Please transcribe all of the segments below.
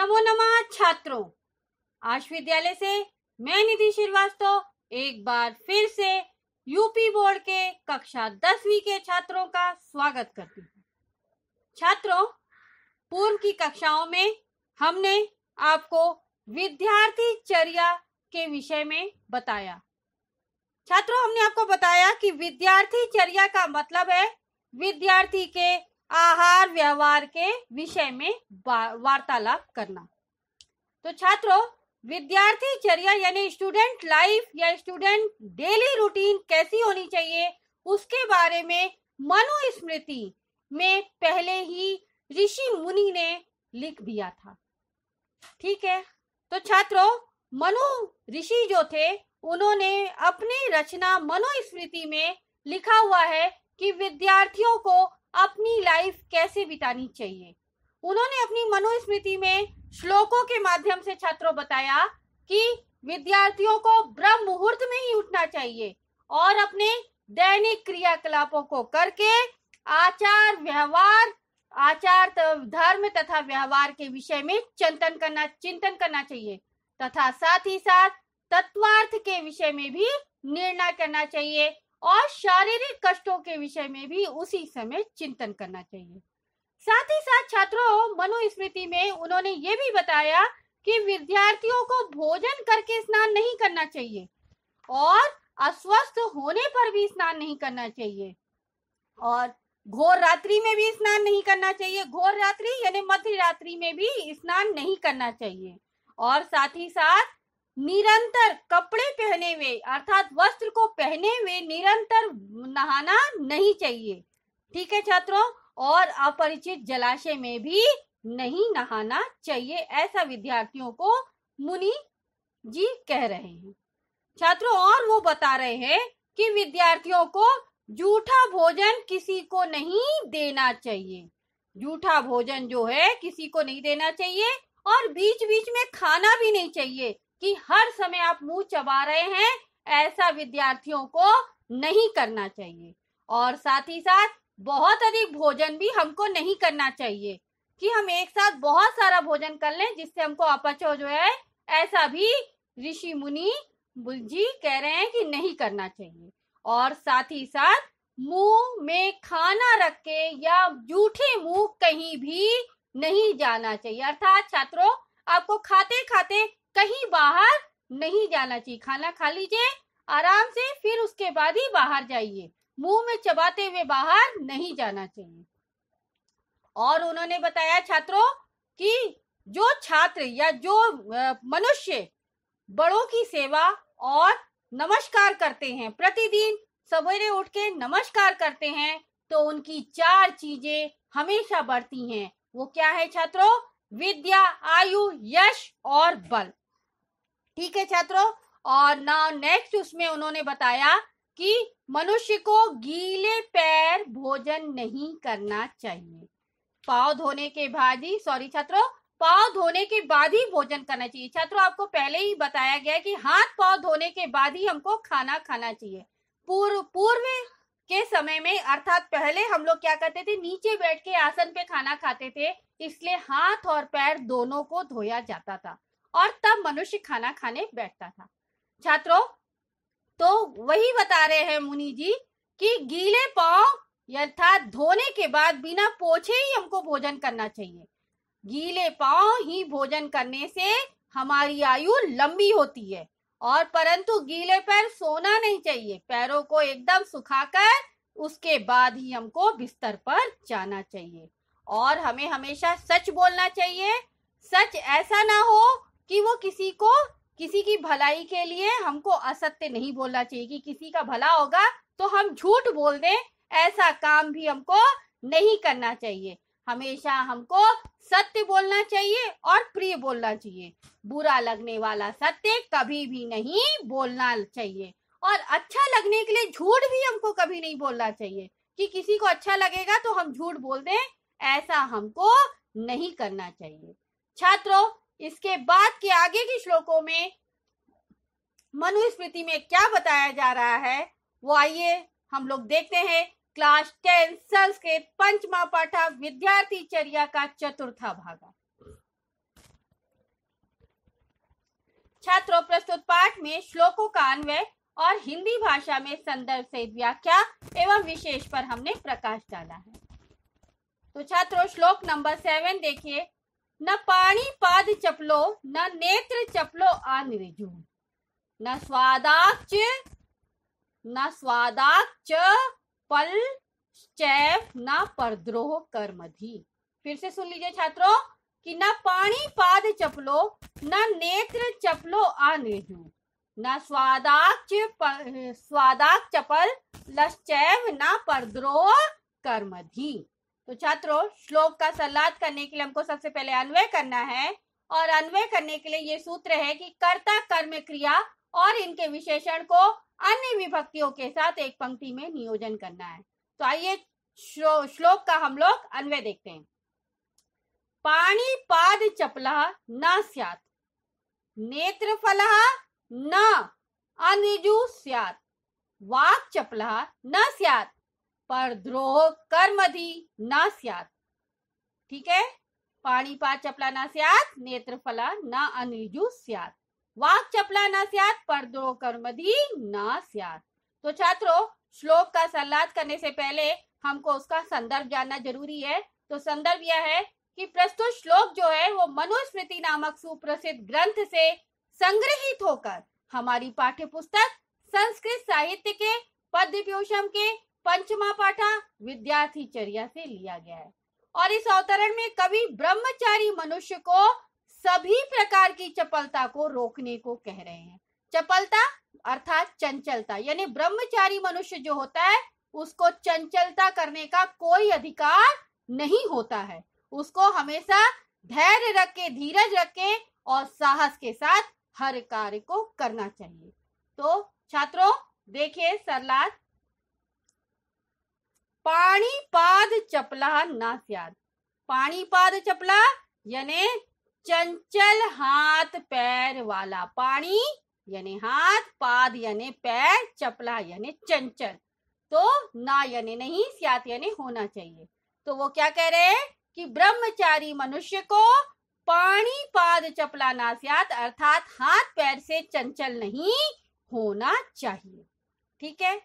नमो नमः छात्रों। आज विद्यालय से मैं निधि श्रीवास्तव एक बार फिर से यूपी बोर्ड के कक्षा 10वीं के छात्रों का स्वागत करती हूँ। छात्रों, पूर्व की कक्षाओं में हमने आपको विद्यार्थी चर्या के विषय में बताया। छात्रों, हमने आपको बताया कि विद्यार्थी चर्या का मतलब है विद्यार्थी के आहार व्यवहार के विषय में वार्तालाप करना। तो छात्रों, विद्यार्थी चर्या यानी स्टूडेंट लाइफ या स्टूडेंट डेली रूटीन कैसी होनी चाहिए उसके बारे में मनुस्मृति में पहले ही ऋषि मुनि ने लिख दिया था। ठीक है, तो छात्रों, मनु ऋषि जो थे उन्होंने अपनी रचना मनुस्मृति में लिखा हुआ है कि विद्यार्थियों को अपनी लाइफ कैसे बितानी चाहिए। उन्होंने अपनी मनुस्मृति में श्लोकों के माध्यम से छात्रों बताया कि विद्यार्थियों को ब्रह्म मुहूर्त में ही उठना चाहिए और अपने दैनिक क्रियाकलापों को करके आचार धर्म तथा व्यवहार के विषय में चिंतन करना चाहिए तथा साथ ही साथ तत्वार्थ के विषय में भी निर्णय करना चाहिए और शारीरिक कष्टों के विषय में भी उसी समय चिंतन करना चाहिए। साथ ही साथ छात्रों, मनुस्मृति में उन्होंने ये भी बताया कि विद्यार्थियों को भोजन करके स्नान नहीं करना चाहिए और अस्वस्थ होने पर भी स्नान नहीं करना चाहिए और घोर रात्रि में भी स्नान नहीं करना चाहिए। घोर रात्रि यानी मध्य रात्रि में भी स्नान नहीं करना चाहिए और साथ ही साथ निरंतर कपड़े पहने हुए अर्थात वस्त्र को पहने हुए निरंतर नहाना नहीं चाहिए। ठीक है छात्रों, और अपरिचित जलाशय में भी नहीं नहाना चाहिए, ऐसा विद्यार्थियों को मुनि जी कह रहे हैं। छात्रों, और वो बता रहे हैं कि विद्यार्थियों को जूठा भोजन किसी को नहीं देना चाहिए। जूठा भोजन जो है किसी को नहीं देना चाहिए और बीच बीच में खाना भी नहीं चाहिए कि हर समय आप मुंह चबा रहे हैं, ऐसा विद्यार्थियों को नहीं करना चाहिए। और साथ ही साथ बहुत अधिक भोजन भी हमको नहीं करना चाहिए कि हम एक साथ बहुत सारा भोजन कर लें जिससे हमको अपचय जो है, ऐसा भी ऋषि मुनि जी कह रहे हैं कि नहीं करना चाहिए। और साथ ही साथ मुंह में खाना रख के या जूठे मुंह कहीं भी नहीं जाना चाहिए। अर्थात छात्रों, आपको खाते खाते कहीं बाहर नहीं जाना चाहिए। खाना खा लीजिए आराम से, फिर उसके बाद ही बाहर जाइए। मुंह में चबाते हुए बाहर नहीं जाना चाहिए। और उन्होंने बताया छात्रों कि जो छात्र या जो मनुष्य बड़ों की सेवा और नमस्कार करते हैं, प्रतिदिन सवेरे उठ के नमस्कार करते हैं, तो उनकी 4 चीजें हमेशा बढ़ती हैं। वो क्या है छात्रों? विद्या, आयु, यश और बल। ठीक है छात्रों, और नाउ नेक्स्ट उसमें उन्होंने बताया कि मनुष्य को गीले पैर भोजन नहीं करना चाहिए। पाँव धोने के बाद ही पाँव धोने के बाद ही भोजन करना चाहिए। छात्रों, आपको पहले ही बताया गया कि हाथ पाँव धोने के बाद ही हमको खाना खाना चाहिए। पूर्व के समय में अर्थात पहले हम लोग क्या करते थे, नीचे बैठ के आसन पे खाना खाते थे, इसलिए हाथ और पैर दोनों को धोया जाता था और तब मनुष्य खाना खाने बैठता था। छात्रों, तो वही बता रहे हैं मुनि जी कि गीले पांव अर्थात धोने के बाद बिना पोछे ही हमको भोजन करना चाहिए। गीले पांव ही भोजन करने से हमारी आयु लंबी होती है और परंतु गीले पैर सोना नहीं चाहिए। पैरों को एकदम सुखाकर उसके बाद ही हमको बिस्तर पर जाना चाहिए और हमें हमेशा सच बोलना चाहिए। सच ऐसा ना हो कि वो किसी की भलाई के लिए हमको असत्य नहीं बोलना चाहिए कि किसी का भला होगा तो हम झूठ बोल दें, ऐसा काम भी हमको नहीं करना चाहिए। हमेशा हमको सत्य बोलना चाहिए और प्रिय बोलना चाहिए। बुरा लगने वाला सत्य कभी भी नहीं बोलना चाहिए और अच्छा लगने के लिए झूठ भी हमको कभी नहीं बोलना चाहिए कि किसी को अच्छा लगेगा तो हम झूठ बोल दें, ऐसा हमको नहीं करना चाहिए। छात्रों, इसके बाद के आगे के श्लोकों में मनुस्मृति में क्या बताया जा रहा है वो आइए हम लोग देखते हैं। क्लास 10 संस्कृत पंचमा पाठा विद्यार्थी चर्या का चतुर्था भाग। छात्रों, प्रस्तुत पाठ में श्लोकों का अन्वय और हिंदी भाषा में संदर्भ सहित व्याख्या एवं विशेष पर हमने प्रकाश डाला है। तो छात्रों, श्लोक नंबर 7 देखिए। न पाणी पाद चपलो, न नेत्र चपलो आनिजु, न स्वादाच पल चैव न परद्रोह कर्मधि। फिर से सुन लीजिए छात्रों कि न पाणी पाद चपलो, न नेत्र चपलो आनिजु, न स्वादाक चपल लश्चैव न परद्रोह कर्मधि। तो छात्रों, श्लोक का संलाद करने के लिए हमको सबसे पहले अन्वय करना है और अन्वय करने के लिए ये सूत्र है कि कर्ता कर्म क्रिया और इनके विशेषण को अन्य विभक्तियों के साथ एक पंक्ति में नियोजन करना है। तो आइए श्लोक का हम लोग अन्वय देखते हैं। पाणी पाद चपला न स्यात्, नेत्र फलः न अनिजु स्यात्, वाक् चपला न स्यात्, परद्रोह कर्मधि न स्यात्। ठीक है, पाणी पाद चपला न स्यात्, नेत्र फला न अनिजु स्यात्, वाक् चपला न स्यात्, परद्रोह कर्मधि न स्यात्। तो छात्रों, श्लोक का संलाद करने से पहले हमको उसका संदर्भ जानना जरूरी है। तो संदर्भ यह है कि प्रस्तुत श्लोक जो है वो मनुस्मृति नामक सुप्रसिद्ध ग्रंथ से संग्रहित होकर हमारी पाठ्य पुस्तक संस्कृत साहित्य के पद्यभूषण के पंचमा पाठा विद्यार्थी चर्या से लिया गया है। और इस अवतरण में कवि ब्रह्मचारी मनुष्य को सभी प्रकार की चपलता को रोकने को कह रहे हैं। चपलता अर्थात चंचलता, यानी ब्रह्मचारी मनुष्य जो होता है उसको चंचलता करने का कोई अधिकार नहीं होता है। उसको हमेशा धैर्य रख के, धीरज रख के और साहस के साथ हर कार्य को करना चाहिए। तो छात्रों देखिए संलाद। पाणी पाद चपला न स्यात्, पाणी पाद चपला यानी चंचल हाथ पैर वाला, पाणी यानी हाथ, पाद यानी पैर, चपला यानी चंचल। तो ना यानी नहीं, स्यात् यानी होना चाहिए। तो वो क्या कह रहे हैं कि ब्रह्मचारी मनुष्य को पाणी पाद चपला ना स्यात् अर्थात हाथ पैर से चंचल नहीं होना चाहिए। ठीक है,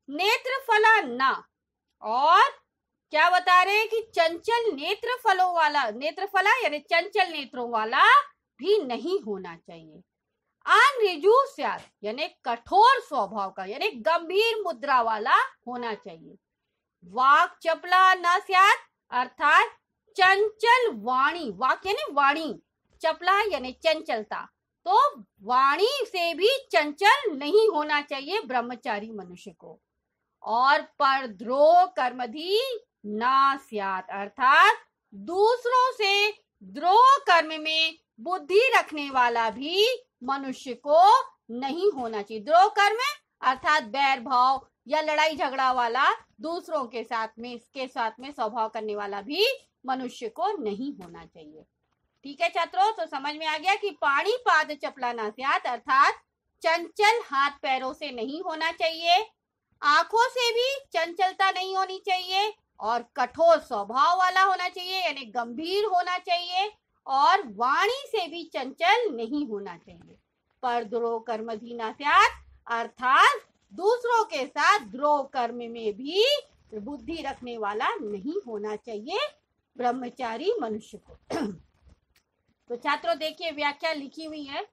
नेत्र फला ना, और क्या बता रहे हैं कि चंचल नेत्र फलों वाला, नेत्र फला यानी चंचल नेत्रों वाला भी नहीं होना चाहिए। अनऋजु स्यात् यानी कठोर स्वभाव का, यानी गंभीर मुद्रा वाला होना चाहिए। वाक् चपला न स्यात् अर्थात चंचल वाणी, वाक यानी वाणी, चपला यानी चंचलता, तो वाणी से भी चंचल नहीं होना चाहिए ब्रह्मचारी मनुष्य को। और परद्रोह कर्मधि न स्यात् अर्थात दूसरों से द्रोह कर्म में बुद्धि रखने वाला भी मनुष्य को नहीं होना चाहिए। द्रोह कर्म अर्थात बैर भाव या लड़ाई झगड़ा वाला, दूसरों के साथ में, इसके साथ में स्वभाव करने वाला भी मनुष्य को नहीं होना चाहिए। ठीक है छात्रों, तो समझ में आ गया कि पाणी पाद चपला न स्यात् अर्थात चंचल हाथ पैरों से नहीं होना चाहिए, आंखों से भी चंचलता नहीं होनी चाहिए, और कठोर स्वभाव वाला होना चाहिए यानी गंभीर होना चाहिए, और वाणी से भी चंचल नहीं होना चाहिए। परद्रोह कर्मधि न स्यात् अर्थात दूसरों के साथ द्रोह कर्म में भी बुद्धि रखने वाला नहीं होना चाहिए ब्रह्मचारी मनुष्य को। तो छात्रों देखिए व्याख्या लिखी हुई है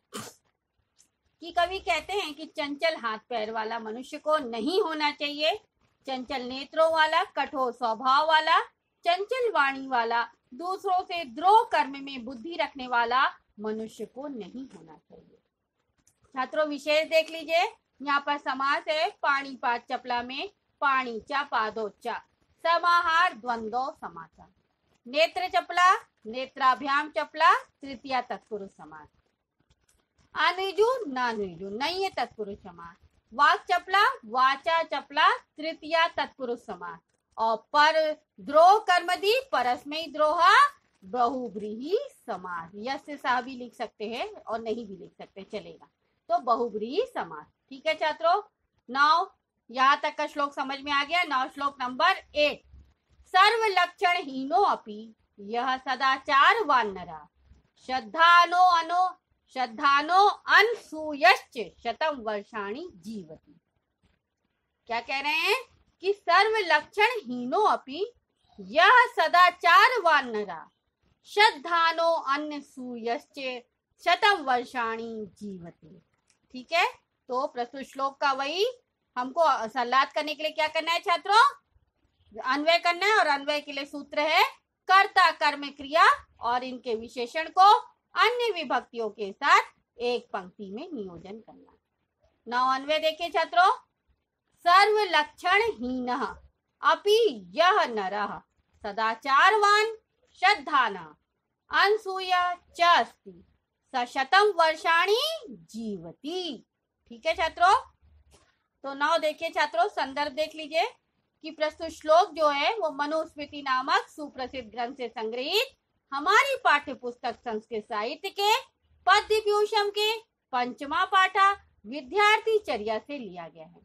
कि कवि कहते हैं कि चंचल हाथ पैर वाला मनुष्य को नहीं होना चाहिए, चंचल नेत्रों वाला, कठोर स्वभाव वाला, चंचल वाणी वाला, दूसरों से द्रोह कर्म में बुद्धि रखने वाला मनुष्य को नहीं होना चाहिए। छात्रों विशेष देख लीजिए, यहाँ पर समास है पाणी पाद चपला में पाणीचा पादोच्चा, समाहार द्वंद्व समासा। नेत्र चपला, नेत्राभ्याम चपला, तृतीया तत्पुरुष समास। अनिजु नानिजु, नहीं है तत्पुरुष समास। वाक चपला, वाचा चपला, तृतीया तत्पुरुष समास। और पर द्रोह कर्मधि, परस्मैई द्रोहा, बहुब्रीहि समास। यस्य सह भी लिख सकते हैं और नहीं भी लिख सकते, चलेगा। तो बहुब्रीहि समास। ठीक है छात्रों, नाउ यहाँ तक का श्लोक समझ में आ गया। नाउ श्लोक नंबर 8। सर्व लक्षण हीनो अपि यह सदाचार वान नरा, श्रद्धानो अनो श्रद्धानो अनसूयश्च शतम वर्षाणि जीवति। क्या कह रहे हैं कि सर्व लक्षण हीनो अपि यह सदाचारवान नरः श्रद्धानो अनसूयश्च शतम वर्षाणि जीवति। ठीक है, तो प्रस्तुत श्लोक का वही हमको संलाद करने के लिए क्या करना है छात्रों, अन्वय करना है। और अन्वय के लिए सूत्र है कर्ता कर्म क्रिया और इनके विशेषण को अन्य विभक्तियों के साथ एक पंक्ति में नियोजन करना। नौ अन्वय देखिए छात्रों, सर्व लक्षण हीनः अपि यह नरः सदाचारवान श्रद्धाना अनसूया च अस्ति स शतम वर्षाणि जीवति। ठीक है छात्रों, तो नौ देखिए छात्रों, संदर्भ देख लीजिए कि प्रस्तुत श्लोक जो है वो मनुस्मृति नामक सुप्रसिद्ध ग्रंथ से संग्रहित हमारी पाठ्य पुस्तक संस्कृत साहित्य के पद्य व्यूषम के पंचमा पाठा विद्यार्थी चर्या से लिया गया है।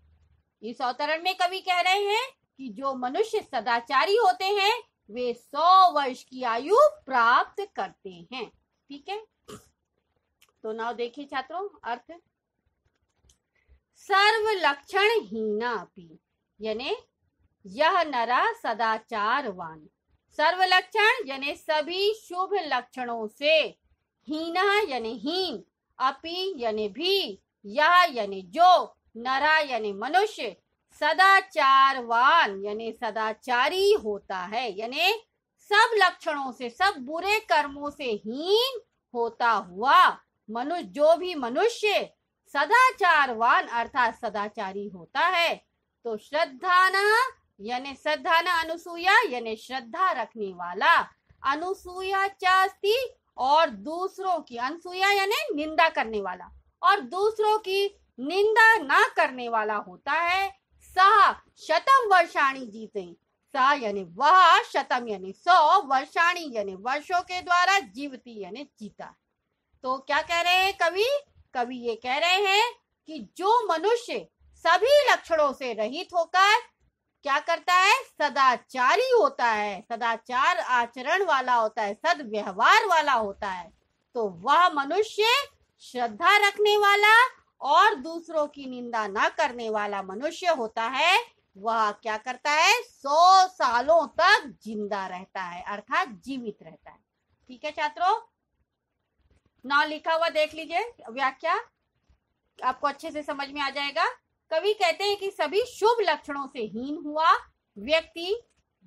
इस अवतरण में कवि कह रहे हैं कि जो मनुष्य सदाचारी होते हैं वे 100 वर्ष की आयु प्राप्त करते हैं। ठीक है, तो नाउ देखिए छात्रों अर्थ, सर्व लक्षण हीना अपि यानी यह नरा सदाचारवान, सर्व लक्षण यानी सभी शुभ लक्षणों से, हीना यानी हीन, अपि यानी भी, यह यानी जो, नरा यानी मनुष्य, सदाचारवान यानी सदाचारी होता है, यानी सब लक्षणों से, सब बुरे कर्मों से हीन होता हुआ मनुष्य, जो भी मनुष्य सदाचारवान अर्थात सदाचारी होता है, तो श्रद्धाना यानी श्रद्धाना अनुसूया यानी श्रद्धा रखने वाला, अनुसूया चास्ती और दूसरों की, अनुसूया यानी निंदा करने वाला और दूसरों की निंदा ना करने वाला होता है। सह शतम वर्षाणी जीते, सा यानी वह, शतम यानी 100, वर्षाणी यानी वर्षों के द्वारा, जीवती यानी जीता। तो क्या कह रहे हैं कवि, कवि ये कह रहे हैं कि जो मनुष्य सभी लक्षणों से रहित होकर क्या करता है, सदाचारी होता है, सदाचार आचरण वाला होता है, सद्व्यवहार वाला होता है, तो वह मनुष्य श्रद्धा रखने वाला और दूसरों की निंदा न करने वाला मनुष्य होता है। वह क्या करता है, 100 सालों तक जिंदा रहता है अर्थात जीवित रहता है। ठीक है छात्रों, ना लिखा हुआ देख लीजिए, व्याख्या आपको अच्छे से समझ में आ जाएगा। कवि कहते हैं कि सभी शुभ लक्षणों से हीन हुआ व्यक्ति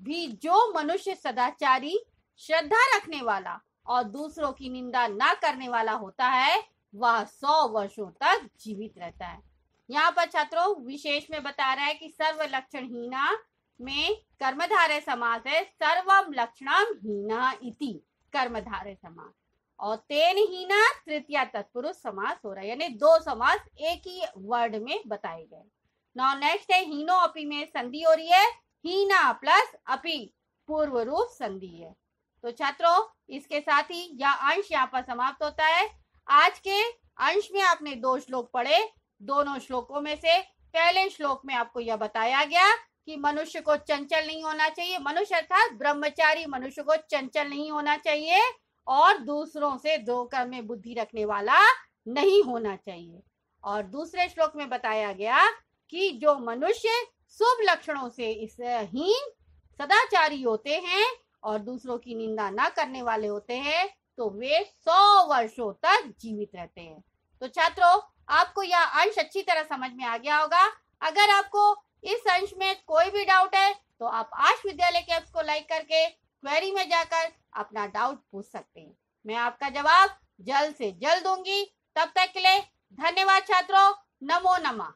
भी जो मनुष्य सदाचारी, श्रद्धा रखने वाला और दूसरों की निंदा न करने वाला होता है, वह 100 वर्षों तक जीवित रहता है। यहाँ पर छात्रों विशेष में बता रहा है कि सर्व लक्षण हीना में कर्मधारय समास है, सर्वम लक्षणम हीना इति कर्मधारय समास, और तेन हीना तृतीया तत्पुरुष समास हो रहा है, यानी 2 समास एक ही वर्ड में बताए गए। नाउ नेक्स्ट है हीनो अपि में संधि हो रही है, हीना प्लस अपि पूर्व रूप संधि है। तो छात्रों इसके साथ ही यह अंश यहाँ पर समाप्त होता है। आज के अंश में आपने 2 श्लोक पढ़े। दोनों श्लोकों में से पहले श्लोक में आपको यह बताया गया कि मनुष्य को चंचल नहीं होना चाहिए, मनुष्य अर्थात ब्रह्मचारी मनुष्य को चंचल नहीं होना चाहिए और दूसरों से धोखा में बुद्धि रखने वाला नहीं होना चाहिए। और दूसरे श्लोक में बताया गया कि जो मनुष्य शुभ लक्षणों से इस हीन सदाचारी होते हैं और दूसरों की निंदा न करने वाले होते हैं, तो वे 100 वर्षों तक जीवित रहते हैं। तो छात्रों आपको यह अंश अच्छी तरह समझ में आ गया होगा। अगर आपको इस अंश में कोई भी डाउट है तो आप आश विद्यालय के ऐप्स को लाइक करके क्वेरी में जाकर अपना डाउट पूछ सकते हैं। मैं आपका जवाब जल्द से जल्द दूंगी। तब तक के लिए धन्यवाद छात्रों। नमो नमः।